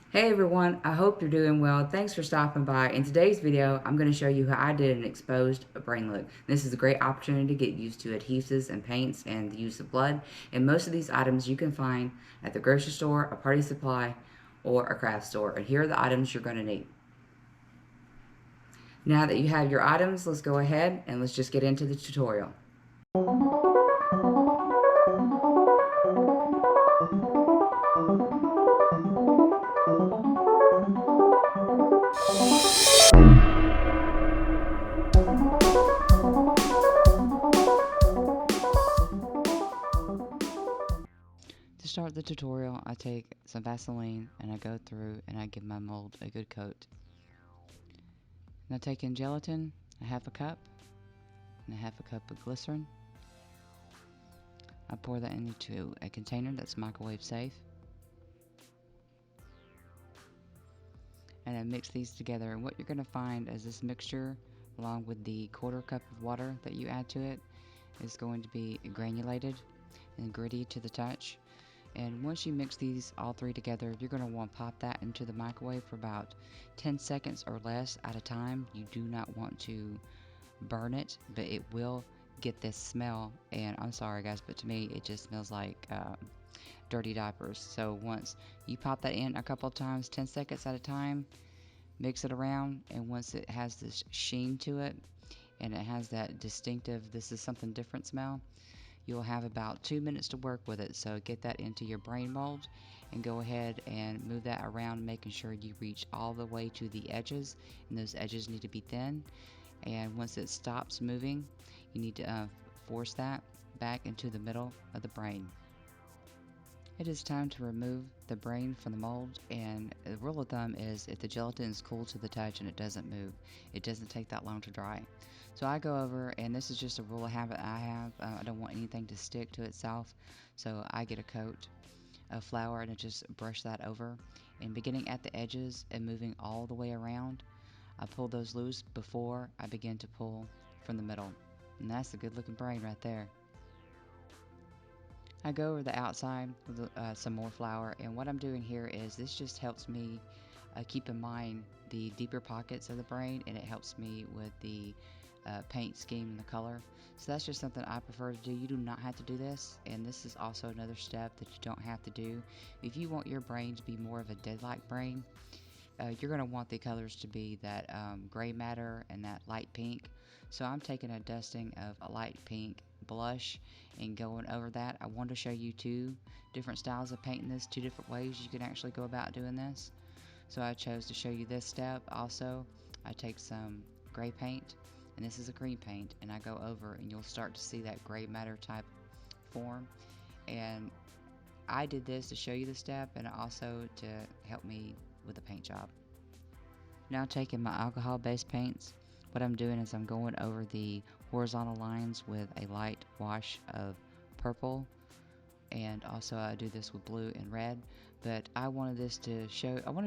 Hey everyone, I hope you're doing well. Thanks for stopping by. In today's video, I'm going to show you how I did an exposed brain look. This is a great opportunity to get used to adhesives and paints and the use of blood. And most of these items you can find at the grocery store, a party supply, or a craft store. And here are the items you're going to need. Now that you have your items, let's go ahead and let's just get into the tutorial. To start the tutorial, I take some Vaseline and I go through and I give my mold a good coat. And I take in gelatin, a half a cup, and a half a cup of glycerin. I pour that into a container that's microwave safe. And I mix these together, and what you're going to find is this mixture, along with the quarter cup of water that you add to it, is going to be granulated and gritty to the touch. And once you mix these all three together, you're going to want to pop that into the microwave for about 10 seconds or less at a time. You do not want to burn it, but it will get this smell, and I'm sorry guys, but to me it just smells like dirty diapers. So once you pop that in a couple of times, 10 seconds at a time, mix it around, and once it has this sheen to it and it has that distinctive "this is something different" smell, you'll have about 2 minutes to work with it. So get that into your brain mold and go ahead and move that around, making sure you reach all the way to the edges, and those edges need to be thin. And once it stops moving, you need to force that back into the middle of the brain. It is time to remove the brain from the mold, and the rule of thumb is if the gelatin is cool to the touch and it doesn't move, it doesn't take that long to dry. So I go over, and this is just a rule of habit I have. I don't want anything to stick to itself, so I get a coat of flour and I just brush that over. And beginning at the edges and moving all the way around, I pull those loose before I begin to pull from the middle. And that's a good looking brain right there. I go over the outside with some more flour, and what I'm doing here is this just helps me keep in mind the deeper pockets of the brain, and it helps me with the paint scheme and the color. So that's just something I prefer to do. You do not have to do this, and this is also another step that you don't have to do. If you want your brain to be more of a dead-like brain, you're going to want the colors to be that gray matter and that light pink. So I'm taking a dusting of a light pink blush and going over that. I wanted to show you two different styles of painting this, two different ways you can actually go about doing this. So I chose to show you this step. Also, I take some gray paint, and this is a green paint, and I go over, and you'll start to see that gray matter type form. And I did this to show you the step and also to help me with the paint job. Now taking my alcohol based paints, what I'm doing is I'm going over the horizontal lines with a light wash of purple, and also I do this with blue and red. But I want to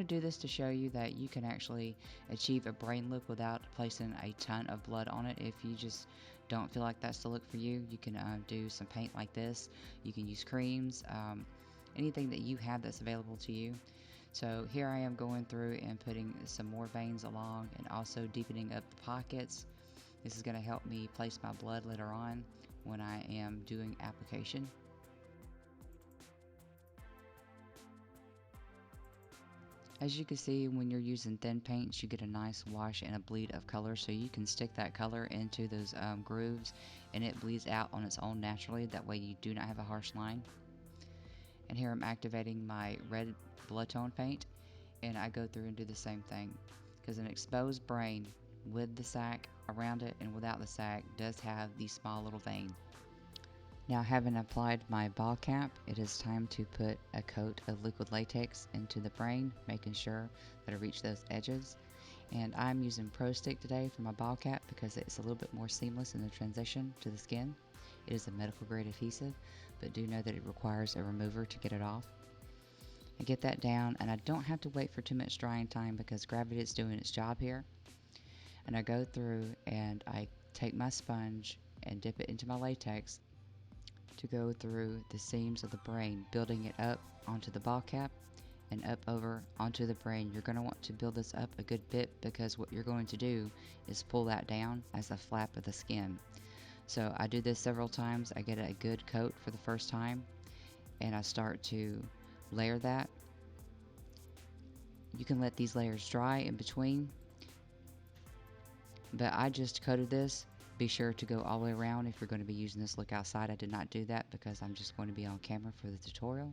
do this to show you that you can actually achieve a brain look without placing a ton of blood on it. If you just don't feel like that's the look for you, you can do some paint like this. You can use creams, anything that you have that's available to you. So here I am going through and putting some more veins along and also deepening up the pockets. This is going to help me place my blood later on when I am doing application. As you can see, when you're using thin paints, you get a nice wash and a bleed of color, so you can stick that color into those grooves and it bleeds out on its own naturally. That way you do not have a harsh line. And here I'm activating my red blood tone paint, and I go through and do the same thing, because an exposed brain with the sac around it and without the sac does have these small little veins. Now, having applied my ball cap, it is time to put a coat of liquid latex into the brain, making sure that I reach those edges. And I'm using Pro Stick today for my ball cap because it's a little bit more seamless in the transition to the skin. It is a medical grade adhesive, but do know that it requires a remover to get it off. I get that down, and I don't have to wait for too much drying time because gravity is doing its job here. And I go through and I take my sponge and dip it into my latex to go through the seams of the brain, building it up onto the ball cap and up over onto the brain. You're going to want to build this up a good bit because what you're going to do is pull that down as a flap of the skin. So I do this several times. I get a good coat for the first time and I start to layer that. You can let these layers dry in between, but I just coated this. Be sure to go all the way around if you're going to be using this look outside. I did not do that because I'm just going to be on camera for the tutorial.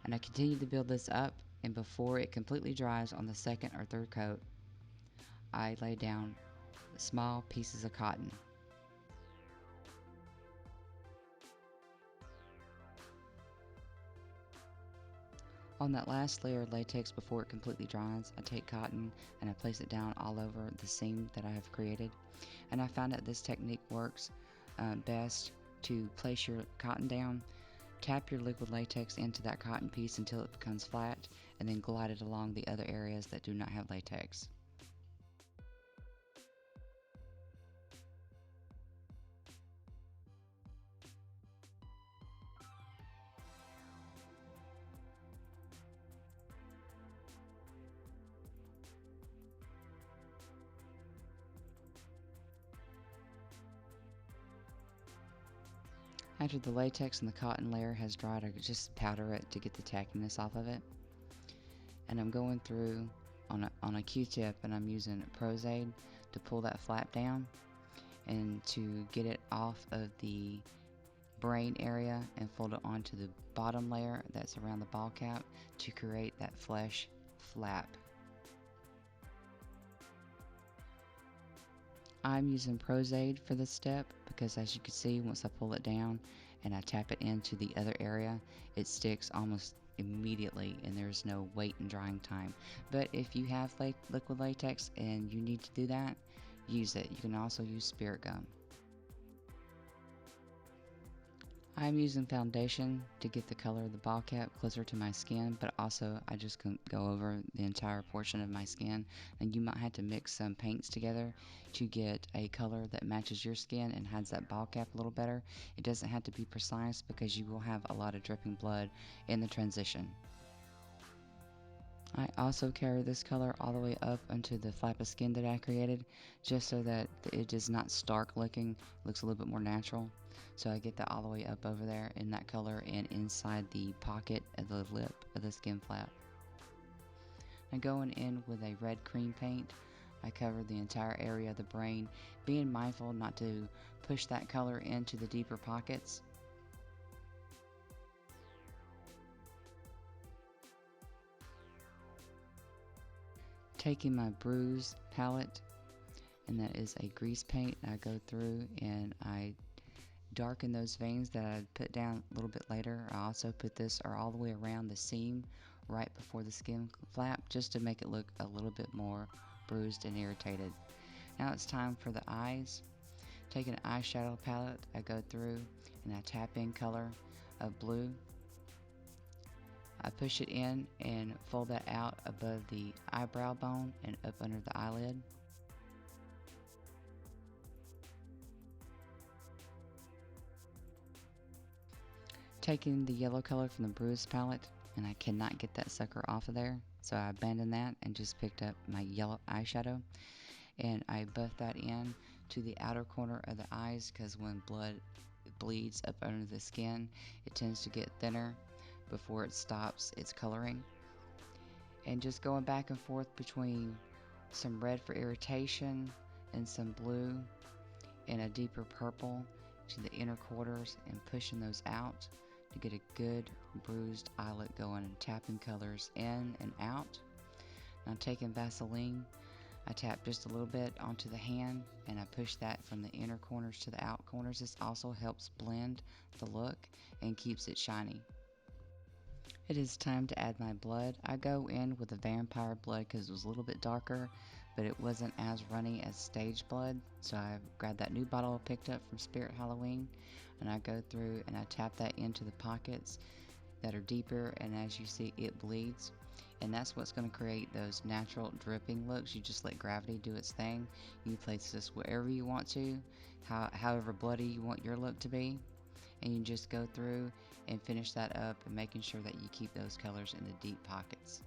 And I continue to build this up, and before it completely dries on the second or third coat, I lay down small pieces of cotton. On that last layer of latex before it completely dries, I take cotton and I place it down all over the seam that I have created. And I found that this technique works best to place your cotton down, tap your liquid latex into that cotton piece until it becomes flat, and then glide it along the other areas that do not have latex. After the latex and the cotton layer has dried, I just powder it to get the tackiness off of it. And I'm going through on a Q-tip, and I'm using Pros-Aide to pull that flap down and to get it off of the brain area and fold it onto the bottom layer that's around the ball cap to create that flesh flap. I'm using Pros-Aide for this step because, as you can see, once I pull it down and I tap it into the other area, it sticks almost immediately and there's no wait and drying time. But if you have liquid latex and you need to do that, use it. You can also use spirit gum. I'm using foundation to get the color of the ball cap closer to my skin, but also I just can go over the entire portion of my skin, and you might have to mix some paints together to get a color that matches your skin and hides that ball cap a little better. It doesn't have to be precise because you will have a lot of dripping blood in the transition. I also carry this color all the way up onto the flap of skin that I created, just so that it is not stark looking, looks a little bit more natural. So I get that all the way up over there in that color and inside the pocket of the lip of the skin flap. Now going in with a red cream paint, I cover the entire area of the brain, being mindful not to push that color into the deeper pockets. Taking my bruise palette, and that is a grease paint, I go through and I darken those veins that I put down a little bit later. I also put this all the way around the seam right before the skin flap, just to make it look a little bit more bruised and irritated. Now it's time for the eyes. Taking an eyeshadow palette, I go through and I tap in color of blue. I push it in and fold that out above the eyebrow bone and up under the eyelid. Taking the yellow color from the bruise palette, and I cannot get that sucker off of there, so I abandoned that and just picked up my yellow eyeshadow, and I buff that in to the outer corner of the eyes, because when blood bleeds up under the skin, it tends to get thinner before it stops its coloring. And just going back and forth between some red for irritation and some blue and a deeper purple to the inner quarters, and pushing those out to get a good bruised eyelet going, and tapping colors in and out. Now taking Vaseline, I tap just a little bit onto the hand and I push that from the inner corners to the out corners. This also helps blend the look and keeps it shiny. It is time to add my blood. I go in with the vampire blood because it was a little bit darker, but it wasn't as runny as stage blood. So I grabbed that new bottle I picked up from Spirit Halloween, and I go through and I tap that into the pockets that are deeper, and as you see, it bleeds. And that's what's going to create those natural dripping looks. You just let gravity do its thing. You place this wherever you want to, however bloody you want your look to be, and you just go through and finish that up and making sure that you keep those colors in the deep pockets.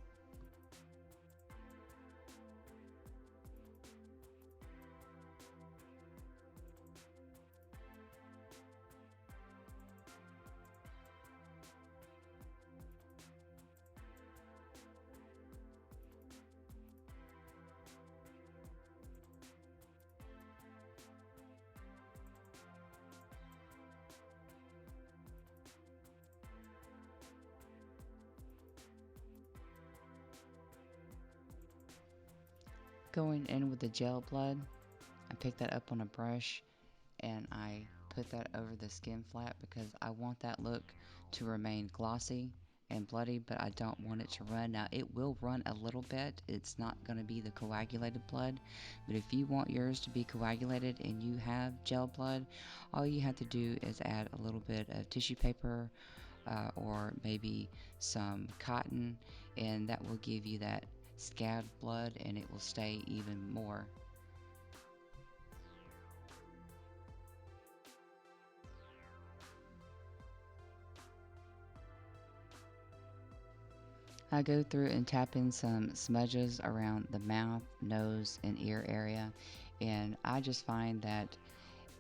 Going in with the gel blood, I pick that up on a brush and I put that over the skin flap because I want that look to remain glossy and bloody, but I don't want it to run. Now it will run a little bit. It's not going to be the coagulated blood, but if you want yours to be coagulated and you have gel blood, all you have to do is add a little bit of tissue paper or maybe some cotton, and that will give you that scabbed blood and it will stay even more. I go through and tap in some smudges around the mouth, nose, and ear area, and I just find that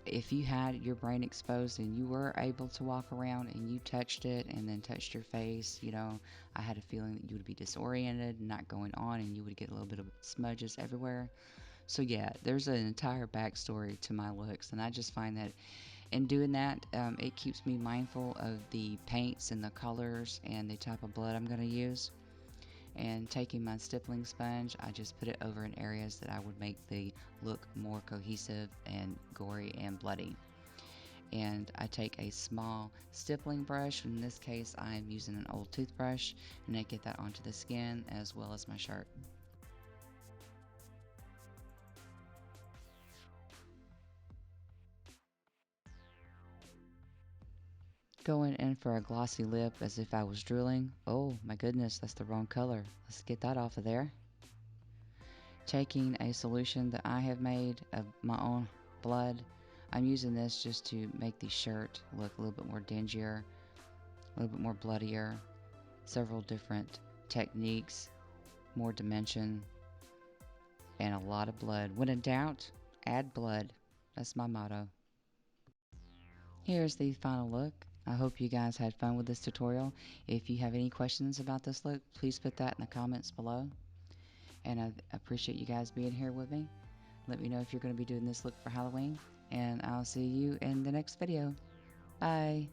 if you had your brain exposed and you were able to walk around and you touched it and then touched your face, I had a feeling that you would be disoriented and not going on and you would get a little bit of smudges everywhere. So yeah, there's an entire backstory to my looks, and I just find that in doing that, it keeps me mindful of the paints and the colors and the type of blood I'm going to use. And taking my stippling sponge, I just put it over in areas that I would make the look more cohesive and gory and bloody. And I take a small stippling brush. In this case, I'm using an old toothbrush, and I get that onto the skin as well as my shirt. Going in for a glossy lip as if I was drooling. Oh my goodness, that's the wrong color. Let's get that off of there. Taking a solution that I have made of my own blood. I'm using this just to make the shirt look a little bit more dingier, a little bit more bloodier, several different techniques, more dimension, and a lot of blood. When in doubt, add blood. That's my motto. Here's the final look. I hope you guys had fun with this tutorial. If you have any questions about this look, please put that in the comments below. And I appreciate you guys being here with me. Let me know if you're going to be doing this look for Halloween. And I'll see you in the next video. Bye.